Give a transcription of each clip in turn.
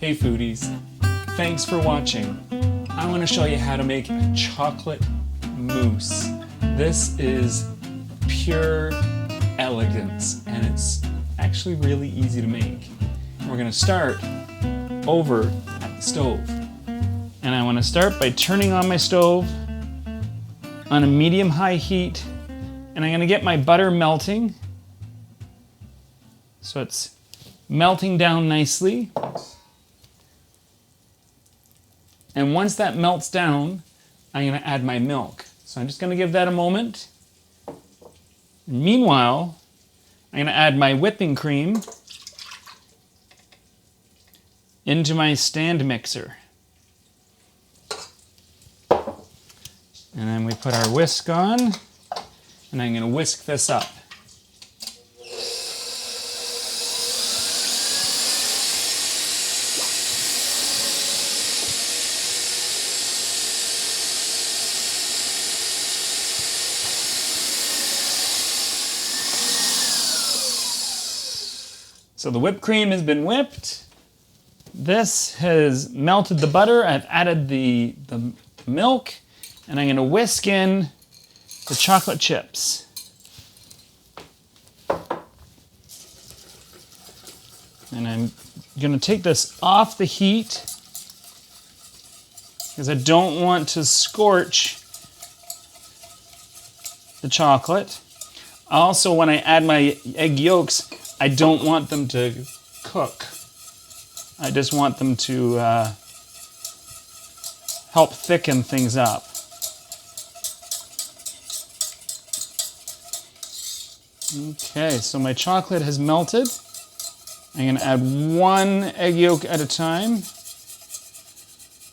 Hey foodies, thanks for watching. I want to show you how to make a chocolate mousse. This is pure elegance and it's actually really easy to make. We're going to start over at the stove. And I want to start by turning on my stove on a medium-high heat, and I'm going to get my butter melting. So it's melting down nicely. And once that melts down, I'm going to add my milk. So I'm just going to give that a moment. Meanwhile, I'm going to add my whipping cream into my stand mixer. And then we put our whisk on, and I'm going to whisk this up. So the whipped cream has been whipped. This has melted the butter. I've added the milk, and I'm going to whisk in the chocolate chips. And I'm going to take this off the heat because I don't want to scorch the chocolate. Also, when I add my egg yolks, I don't want them to cook. I just want them to help thicken things up. Okay, so my chocolate has melted. I'm going to add one egg yolk at a time.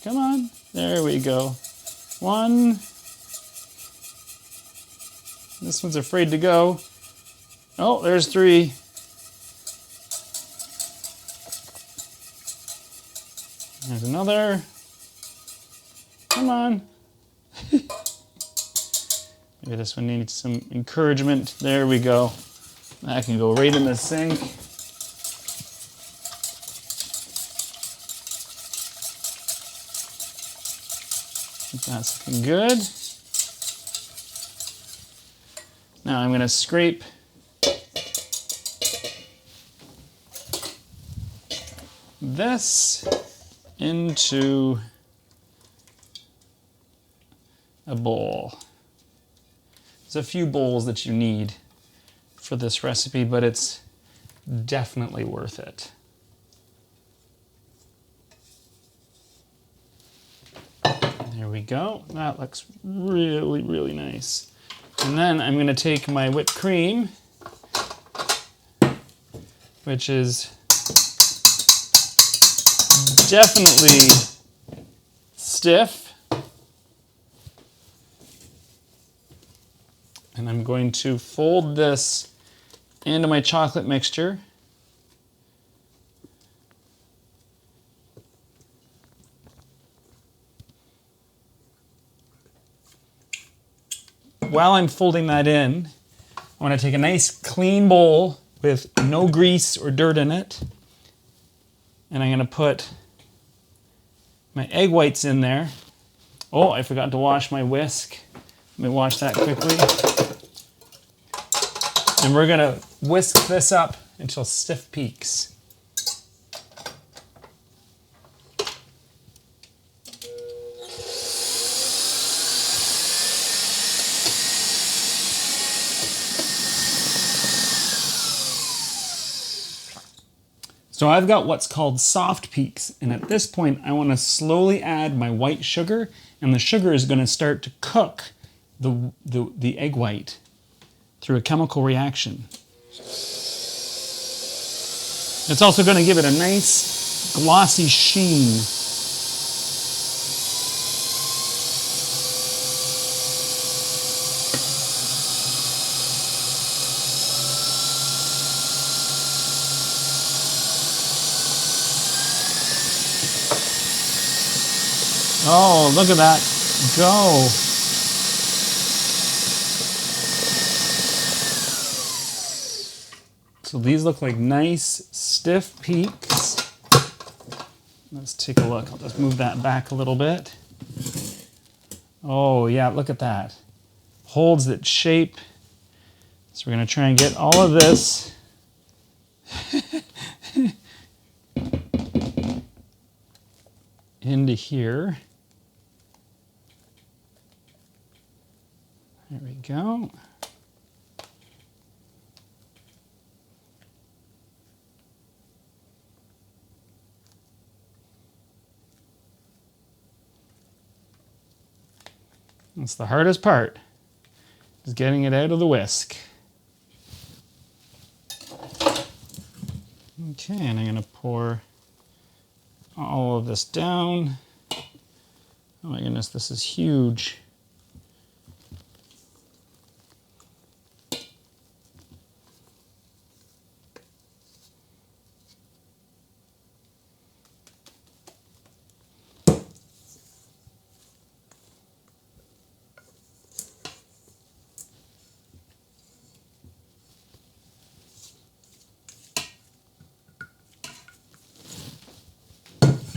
Come on, there we go. One. This one's afraid to go. Oh, there's three. There's another. Come on. Maybe this one needs some encouragement. There we go. That can go right in the sink. That's looking good. Now I'm going to scrape this into a bowl. There's a few bowls that you need for this recipe, but it's definitely worth it. There we go. That looks really, really nice. And then I'm going to take my whipped cream, which is definitely stiff. And I'm going to fold this into my chocolate mixture. While I'm folding that in, I want to take a nice clean bowl with no grease or dirt in it. And I'm going to put my egg whites in there. Oh, I forgot to wash my whisk. Let me wash that quickly. And we're going to whisk this up until stiff peaks. So I've got what's called soft peaks, and at this point I want to slowly add my white sugar, and the sugar is going to start to cook the egg white through a chemical reaction. It's also going to give it a nice glossy sheen. Oh, look at that go. So these look like nice stiff peaks. Let's take a look. I'll just move that back a little bit. Oh yeah, look at that. Holds its shape. So we're going to try and get all of this into here. There we go. That's the hardest part, is getting it out of the whisk. Okay, and I'm going to pour all of this down. Oh my goodness, this is huge.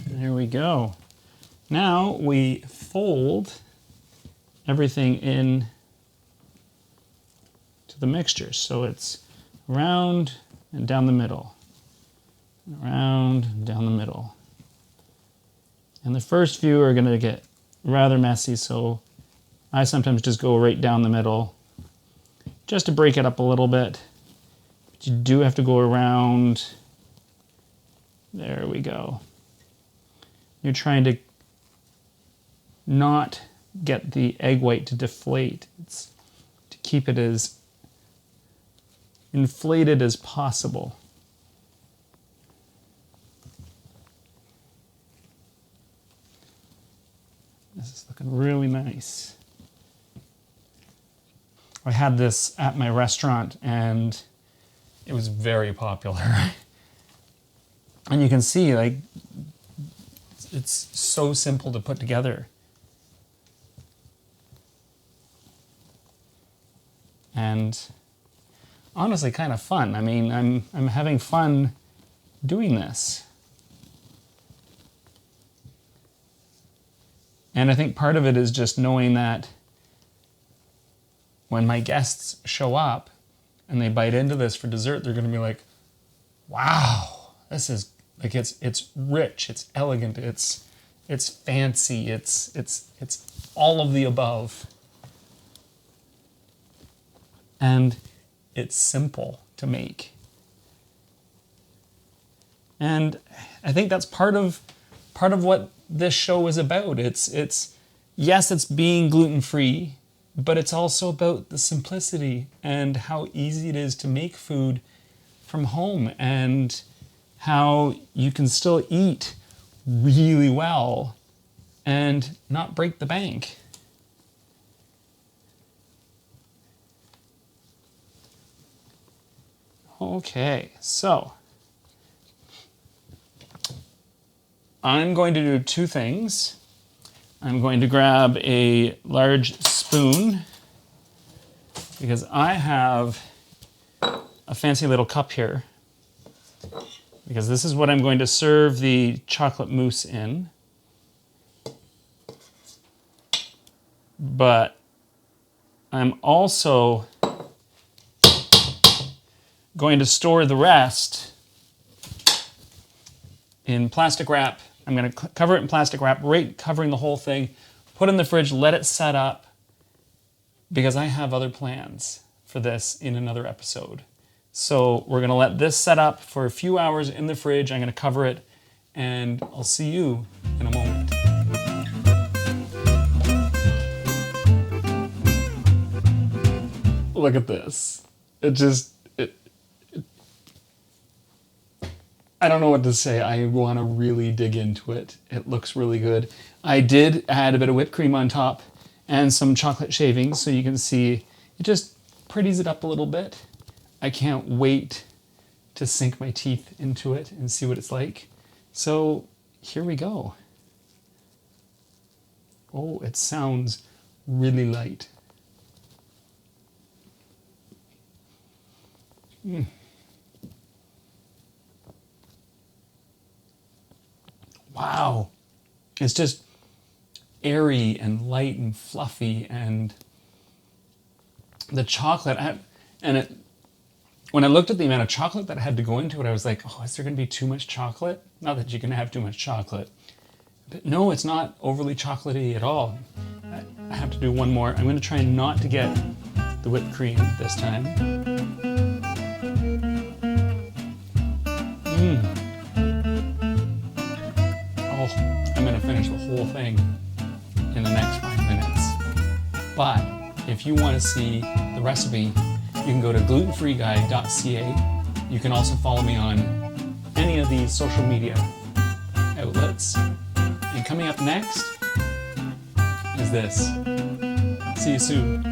There we go. Now we fold everything in to the mixture. So it's around and down the middle. Around and down the middle. And the first few are going to get rather messy, so I sometimes just go right down the middle just to break it up a little bit. But you do have to go around. There we go. You're trying to not get the egg white to deflate. It's to keep it as inflated as possible. This is looking really nice. I had this at my restaurant and it was very popular. And you can see, like, it's so simple to put together. And honestly kind of fun. I mean, I'm having fun doing this. And I think part of it is just knowing that when my guests show up and they bite into this for dessert, they're going to be like, wow, this is like, it's rich, it's elegant, it's fancy, it's all of the above. And it's simple to make. And I think that's part of what this show is about. It's yes, it's being gluten-free, but it's also about the simplicity and how easy it is to make food from home and how you can still eat really well and not break the bank. Okay, so I'm going to do two things. I'm going to grab a large spoon because I have a fancy little cup here, because this is what I'm going to serve the chocolate mousse in. But I'm also going to store the rest in plastic wrap. I'm going to cover it in plastic wrap, right covering the whole thing, put it in the fridge, let it set up, because I have other plans for this in another episode. So we're going to let this set up for a few hours in the fridge. I'm going to cover it, and I'll see you in a moment. Look at this. I don't know what to say. I want to really dig into it. It looks really good. I did add a bit of whipped cream on top and some chocolate shavings, so you can see it just pretties it up a little bit. I can't wait to sink my teeth into it and see what it's like. So here we go. Oh, it sounds really light. Wow. It's just airy and light and fluffy, and the chocolate, when I looked at the amount of chocolate that had to go into it, I was like, oh, is there going to be too much chocolate? Not that you can have too much chocolate. But no, it's not overly chocolatey at all. I have to do one more. I'm going to try not to get the whipped cream this time. Oh, I'm going to finish the whole thing in the next 5 minutes. But if you want to see the recipe, you can go to glutenfreeguy.ca. You can also follow me on any of these social media outlets. And coming up next is this. See you soon.